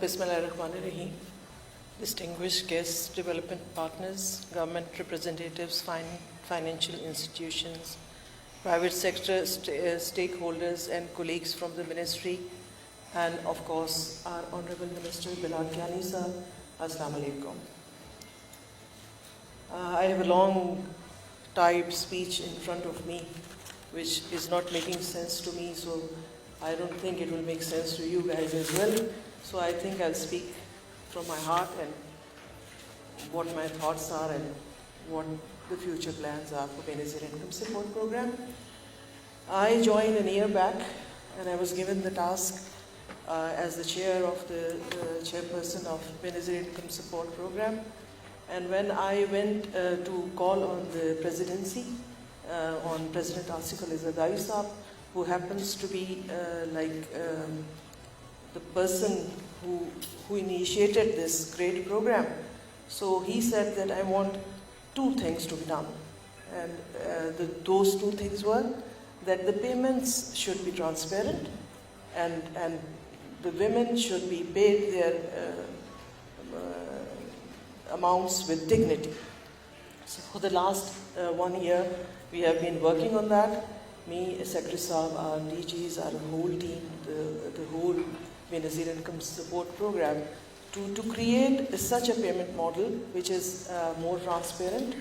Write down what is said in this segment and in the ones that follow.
Bismillahirrahmanirrahim. Distinguished guests, development partners, government representatives, financial institutions, private sector stakeholders and colleagues from the ministry, and of course our Honorable Minister Bilal Kiani sir, Assalamu alaikum. I have a long typed speech in front of me which is not making sense to me, so I don't think it will make sense to you guys as well. So I think I'll speak from my heart and what my thoughts are and what the future plans are for Benazir Income Support Program. I joined a year back and I was given the task as the chair of the chairperson of Benazir Income Support Program. And when I went to call on the presidency, on President Asif Ali Zardari Saab, who happens to be the person who initiated this great program. So he said that I want two things to be done. And those two things were that the payments should be transparent and the women should be paid their amounts with dignity. So for the last 1 year, we have been working on that. Me, Secretary Saab, our DGs, our whole team, the whole Benazir Income Support Program, to create such a payment model which is more transparent,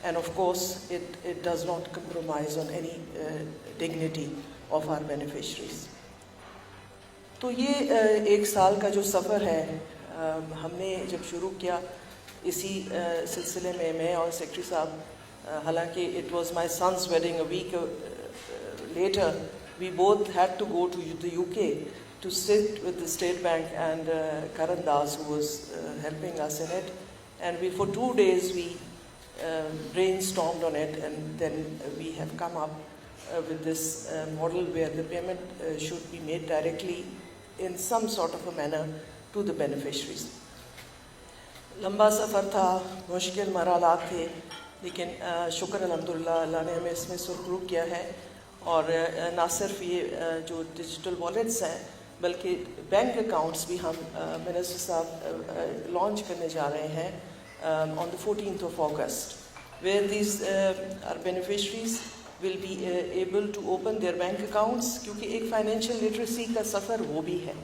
and of course it does not compromise on any dignity of our beneficiaries. तो ये एक साल का जो सफ़र है, हमने जब शुरू किया इसी सिलसिले में मैं और सेक्रेटरी साहब, हालांकि it was my son's wedding a week later, we both had to go to the UK to sit with the State Bank and Karan Das, who was helping us in it, and for 2 days we brainstormed on it, and then we have come up with this model where the payment should be made directly in some sort of a manner to the beneficiaries. लंबा सफ़र था, मुश्किल मराहलात थे, लेकिन शुक्र अल्हम्दुलिल्लाह अल्लाह ने हमें इसमें सुरखरू किया है। और ना सिर्फ ये जो डिजिटल वॉलेट्स हैं, बल्कि बैंक अकाउंट्स भी हम मिनिस्टर साहब लॉन्च करने जा रहे हैं on the 14th of August, where these our beneficiaries will be able to open their bank accounts, क्योंकि एक फाइनेंशियल लिटरेसी का सफ़र वो भी है,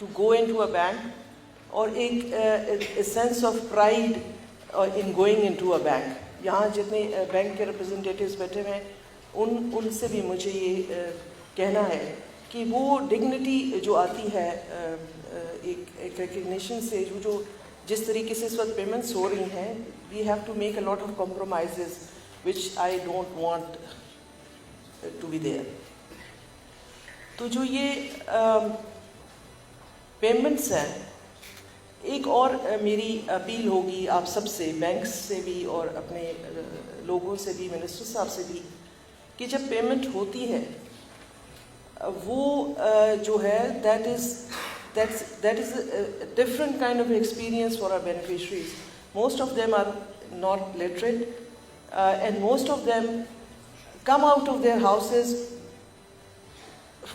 to go into a bank, और एक sense of pride in going into a bank. यहाँ जितने बैंक के रिप्रेजेंटेटिव्स बैठे हुए हैं उनसे भी मुझे ये कहना है कि वो डिग्निटी जो आती है एक रिकग्निशन से, जो जिस तरीके से इस वक्त पेमेंट्स हो रही हैं, we have to make a lot of compromises which I don't want to be there. तो जो ये पेमेंट्स हैं, एक और मेरी अपील होगी आप सबसे, बैंक्स से भी और अपने लोगों से भी, मिनिस्टर साहब से भी, कि जब पेमेंट होती है वो जो है that is different kind of experience for our beneficiaries. Most of them are not literate and most of them come out of their houses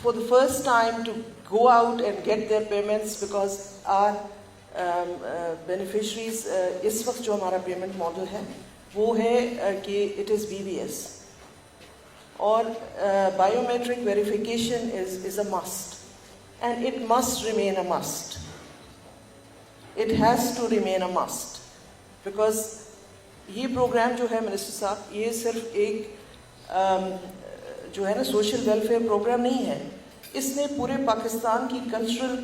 for the first time to go out and get their payments, because our beneficiaries इस वक्त जो हमारा payment model है वो है कि it is BVS, और biometric verification is a must, and it must remain a must. It has to remain a must, because ये प्रोग्राम जो है मिनिस्टर साहब, ये सिर्फ एक जो है ना सोशल वेलफेयर प्रोग्राम नहीं है. इसने पूरे पाकिस्तान की कल्चरल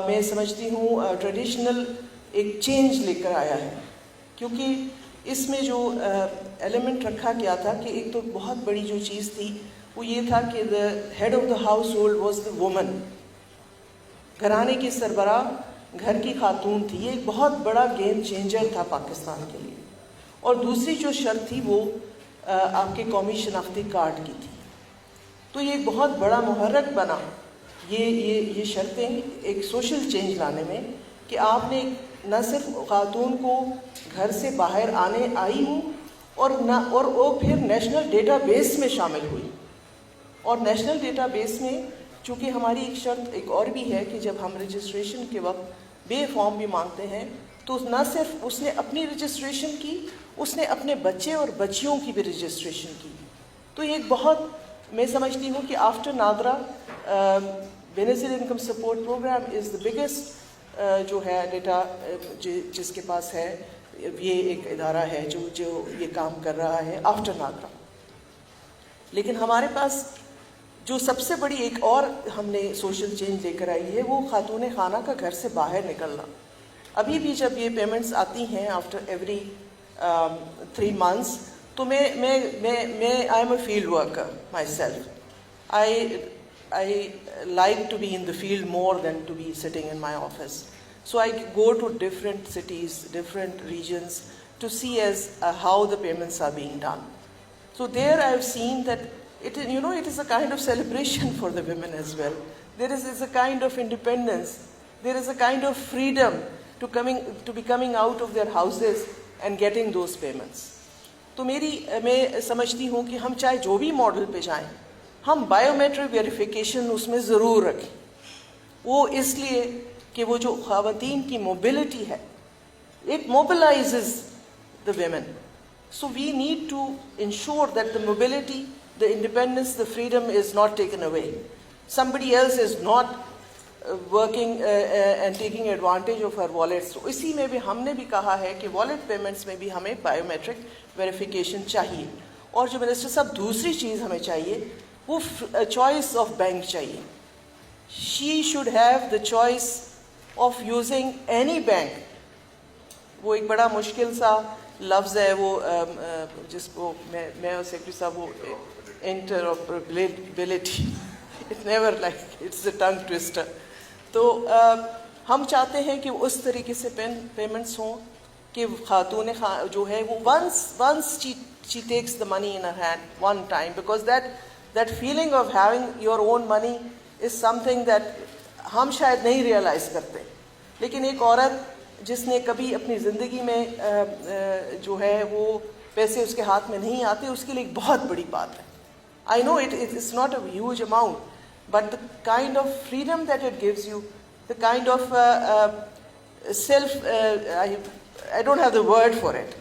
मैं समझती हूँ ट्रेडिशनल एक चेंज लेकर आया है, क्योंकि इसमें जो एलिमेंट रखा गया था कि एक तो बहुत बड़ी जो चीज़ थी वो ये था कि the head of the house hold was the woman. घराने की सरबराह घर की खातून थी. ये एक बहुत बड़ा गेम चेंजर था पाकिस्तान के लिए. और दूसरी जो शर्त थी वो आपके कौमी शनाख्ती कार्ड की थी. तो ये एक बहुत बड़ा मुहर्रक बना ये शर्तें एक सोशल चेंज लाने में, कि आपने न सिर्फ खातून को घर से बाहर आने आई हूँ और वो फिर नेशनल डेटाबेस में शामिल हुई, और नेशनल डेटाबेस में चूँकि हमारी एक शर्त एक और भी है कि जब हम रजिस्ट्रेशन के वक्त बे फॉर्म भी मांगते हैं तो न सिर्फ उसने अपनी रजिस्ट्रेशन की, उसने अपने बच्चे और बच्चियों की भी रजिस्ट्रेशन की। तो ये एक बहुत, मैं समझती हूँ कि after NADRA beneficial income support programme is the biggest जो है डेटा जिसके पास है, ये एक इदारा है जो ये काम कर रहा है आफ्टर नादरा। लेकिन हमारे पास जो सबसे बड़ी एक और हमने सोशल चेंज लेकर आई है वो खातून खाना का घर से बाहर निकलना। अभी भी जब ये पेमेंट्स आती हैं आफ्टर एवरी 3 months, तो मैं I am a field worker myself. I like to be in the field more than to be sitting in my office. So I go to different cities, different regions to see as how the payments are being done. So there I have seen that it is a kind of celebration for the women as well. There is a kind of independence. There is a kind of freedom to be coming out of their houses and getting those payments. तो मैं समझती हूँ कि हम चाहे जो भी model पे जाएं, हम बायोमेट्रिक वेरिफिकेशन उसमें ज़रूर रखें। वो इसलिए कि वो जो ख़वातीन की मोबिलिटी है, it mobilizes the women. So we need to ensure that the mobility, the independence, the freedom is not taken away. Somebody else is not working and taking advantage of her wallets. So इसी में भी हमने भी कहा है कि wallet payments में भी हमें बायोमेट्रिक वेरिफिकेशन चाहिए। और जो मिनिस्टर साहब दूसरी चीज़ हमें चाहिए वो चॉइस ऑफ बैंक चाहिए। She should have the choice of using any bank. वो एक बड़ा मुश्किल सा लफ्ज़ है वो जिसको मैं और सेक्रेटरी साहब वो interoperability, it never like it's a tongue twister. तो हम चाहते हैं कि उस तरीके से पेमेंट्स हों कि खातून जो है वो once she takes the money in her hand one time, because that feeling of having your own money is something that हम शायद नहीं रियलाइज़ करते। लेकिन एक औरत जिसने कभी अपनी ज़िंदगी में जो है वो पैसे उसके हाथ में नहीं आते, उसके लिए एक बहुत बड़ी बात है। I know it is not a huge amount, but the kind of freedom that it gives you, the kind of I don't have the word for it.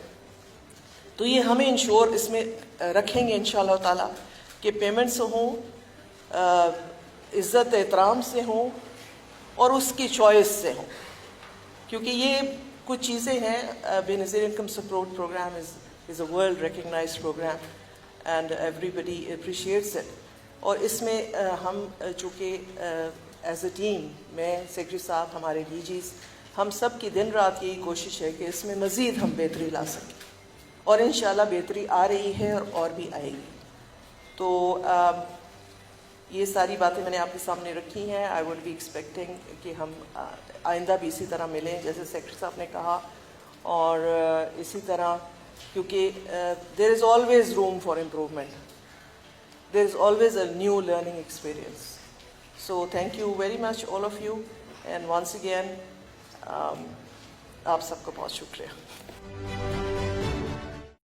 तो ये हमें इंश्योर इसमें रखेंगे इंशाअल्लाह ताला कि पेमेंट्स हों, इज़्ज़त एहतराम से हों और उसकी चॉइस से हों, क्योंकि ये कुछ चीज़ें हैं। Beneficial income support programme is a world recognised programme and everybody appreciates it. और इसमें हम चूँकि एज अ टीम, मैं सेक्रेटरी साहब, हमारे डीजीज़, हम सब की दिन रात यही कोशिश है कि इसमें मज़ीद हम बेहतरी ला सकें और इंशाअल्लाह बेहतरी आ रही है और भी आएगी। तो ये सारी बातें मैंने आपके सामने रखी हैं। आई वुड बी एक्सपेक्टिंग कि हम आइंदा भी इसी तरह मिलें जैसे सेक्रेटरी साहब ने कहा, और इसी तरह क्योंकि there is always room for improvement, there is always a new learning experience. So thank you very much all of you and once again आप सबका बहुत शुक्रिया।